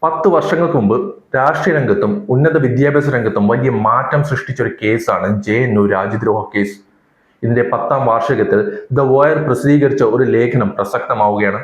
10 വർഷങ്ങൾക്ക് മുമ്പ് രാഷ്ട്രീയ രംഗത്തും ഉന്നത വിദ്യാഭ്യാസ രംഗത്തും വലിയ മാറ്റം സൃഷ്ടിച്ച ഒരു കേസാണ് JNU രാജ്യദ്രോഹ കേസ്. ഇതിന്റെ 10ാം വാർഷികത്തിൽ ദ വയർ പ്രസിദ്ധീകരിച്ച ഒരു ലേഖനം പ്രസക്തമാവുകയാണ്.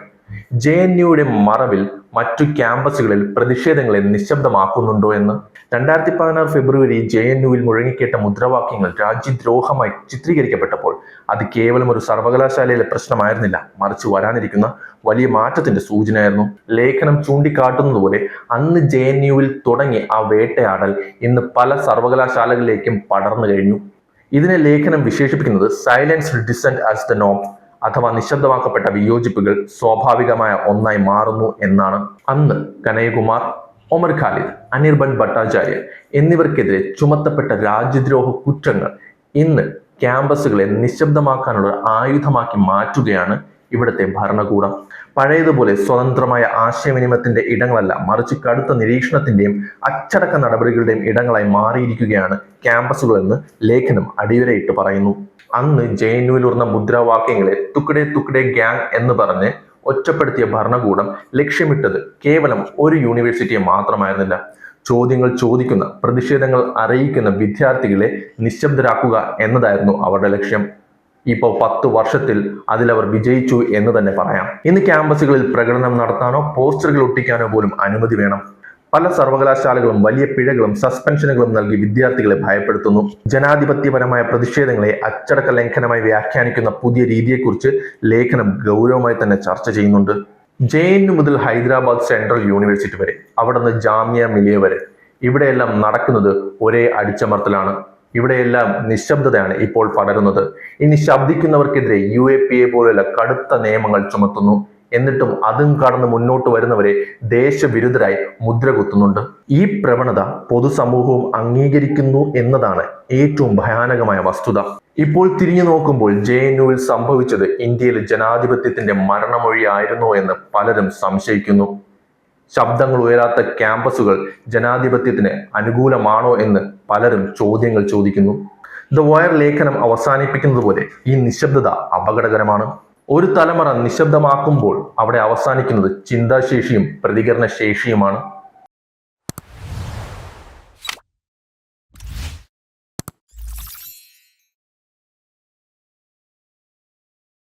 JNUയുടെ മറവിൽ മറ്റു ക്യാമ്പസുകളിൽ പ്രതിഷേധങ്ങളെ നിശബ്ദമാക്കുന്നുണ്ടോ എന്ന്. 2016 ഫെബ്രുവരി JNUവിൽ മുഴങ്ങിക്കേട്ട മുദ്രാവാക്യങ്ങൾ രാജ്യദ്രോഹമായി ചിത്രീകരിക്കപ്പെട്ടപ്പോൾ അത് കേവലം ഒരു സർവകലാശാലയിലെ പ്രശ്നമായിരുന്നില്ല, മറിച്ച് വരാനിരിക്കുന്ന വലിയ മാറ്റത്തിന്റെ സൂചനയായിരുന്നു. ലേഖനം ചൂണ്ടിക്കാട്ടുന്നതുപോലെ അന്ന് JNUവിൽ തുടങ്ങി ആ വേട്ടയാടൽ ഇന്ന് പല സർവകലാശാലകളിലേക്കും പടർന്നു കഴിഞ്ഞു. ഇതിനെ ലേഖനം വിശേഷിപ്പിക്കുന്നത് സൈലൻസ് ഡിസെന്റ് ആസ് ദ നോം, അഥവാ നിശബ്ദമാക്കപ്പെട്ട വിയോജിപ്പുകൾ സ്വാഭാവികമായ ഒന്നായി മാറുന്നു എന്നാണ്. അന്ന് കനയ്യകുമാർ, ഒമർ ഖാലിദ്, അനിർബൻ ഭട്ടാചാര്യ എന്നിവർക്കെതിരെ ചുമത്തപ്പെട്ട രാജ്യദ്രോഹ കുറ്റങ്ങൾ ഇന്ന് ക്യാമ്പസുകളെ നിശബ്ദമാക്കാനുള്ള ആയുധമാക്കി മാറ്റുകയാണ് ഇവിടുത്തെ ഭരണകൂടം. പഴയതുപോലെ സ്വതന്ത്രമായ ആശയവിനിമയത്തിന്റെ ഇടങ്ങളല്ല, മറിച്ച് കടുത്ത നിരീക്ഷണത്തിന്റെയും അച്ചടക്ക നടപടികളുടെയും ഇടങ്ങളായി മാറിയിരിക്കുകയാണ് ക്യാമ്പസുകൾ എന്ന് ലേഖനം അടിവരയിട്ട് പറയുന്നു. അന്ന് JNUവിൽ ഉയർന്ന മുദ്രാവാക്യങ്ങളെ തുക്കടെ തുക്കടെ ഗ്യാങ് എന്ന് പറഞ്ഞ് ഒറ്റപ്പെടുത്തിയ ഭരണകൂടം ലക്ഷ്യമിട്ടത് കേവലം ഒരു യൂണിവേഴ്സിറ്റിയെ മാത്രമായിരുന്നില്ല. ചോദ്യങ്ങൾ ചോദിക്കുന്ന, പ്രതിഷേധങ്ങൾ അറിയിക്കുന്ന വിദ്യാർത്ഥികളെ നിശബ്ദരാക്കുക എന്നതായിരുന്നു അവരുടെ ലക്ഷ്യം. ഇപ്പോൾ 10 വർഷത്തിൽ അതിലവർ വിജയിച്ചു എന്ന് തന്നെ പറയാം. ഇന്ന് ക്യാമ്പസുകളിൽ പ്രകടനം നടത്താനോ പോസ്റ്ററുകൾ ഒട്ടിക്കാനോ പോലും അനുമതി വേണം. പല സർവകലാശാലകളും വലിയ പിഴകളും സസ്പെൻഷനുകളും നൽകി വിദ്യാർത്ഥികളെ ഭയപ്പെടുത്തുന്നു. ജനാധിപത്യപരമായ പ്രതിഷേധങ്ങളെ അച്ചടക്ക ലംഘനമായി വ്യാഖ്യാനിക്കുന്ന പുതിയ രീതിയെക്കുറിച്ച് ലേഖനം ഗൗരവമായി തന്നെ ചർച്ച ചെയ്യുന്നുണ്ട്. JNU മുതൽ ഹൈദരാബാദ് സെൻട്രൽ യൂണിവേഴ്സിറ്റി വരെ, അവിടെ നിന്ന് ജാമിയ മിലിയ വരെ, ഇവിടെയെല്ലാം നടക്കുന്നത് ഒരേ അടിച്ചമർത്തലാണ്. ഇവിടെയെല്ലാം നിശബ്ദതയാണ് ഇപ്പോൾ പടരുന്നത്. ഇനി ശബ്ദിക്കുന്നവർക്കെതിരെ UAPA പോലുള്ള കടുത്ത നിയമങ്ങൾ ചുമത്തുന്നു. എന്നിട്ടും അതും കടന്ന് മുന്നോട്ട് വരുന്നവരെ ദേശവിരുദ്ധരായി മുദ്ര കുത്തുന്നുണ്ട്. ഈ പ്രവണത പൊതുസമൂഹവും അംഗീകരിക്കുന്നു എന്നതാണ് ഏറ്റവും ഭയാനകമായ വസ്തുത. ഇപ്പോൾ തിരിഞ്ഞു നോക്കുമ്പോൾ JNUവിൽ സംഭവിച്ചത് ഇന്ത്യയിലെ ജനാധിപത്യത്തിന്റെ മരണമൊഴിയായിരുന്നോ എന്ന് പലരും സംശയിക്കുന്നു. ശബ്ദങ്ങൾ ഉയരാത്ത ക്യാമ്പസുകൾ ജനാധിപത്യത്തിന് അനുകൂലമാണോ എന്ന് പലരും ചോദ്യങ്ങൾ ചോദിക്കുന്നു. ദ വയർ ലേഖനം അവസാനിപ്പിക്കുന്നത് പോലെ ഈ നിശബ്ദത അപകടകരമാണ്. ഒരു തലമുറ നിശബ്ദമാക്കുമ്പോൾ അവിടെ അവസാനിക്കുന്നത് ചിന്താശേഷിയും പ്രതികരണ ശേഷിയുമാണ്.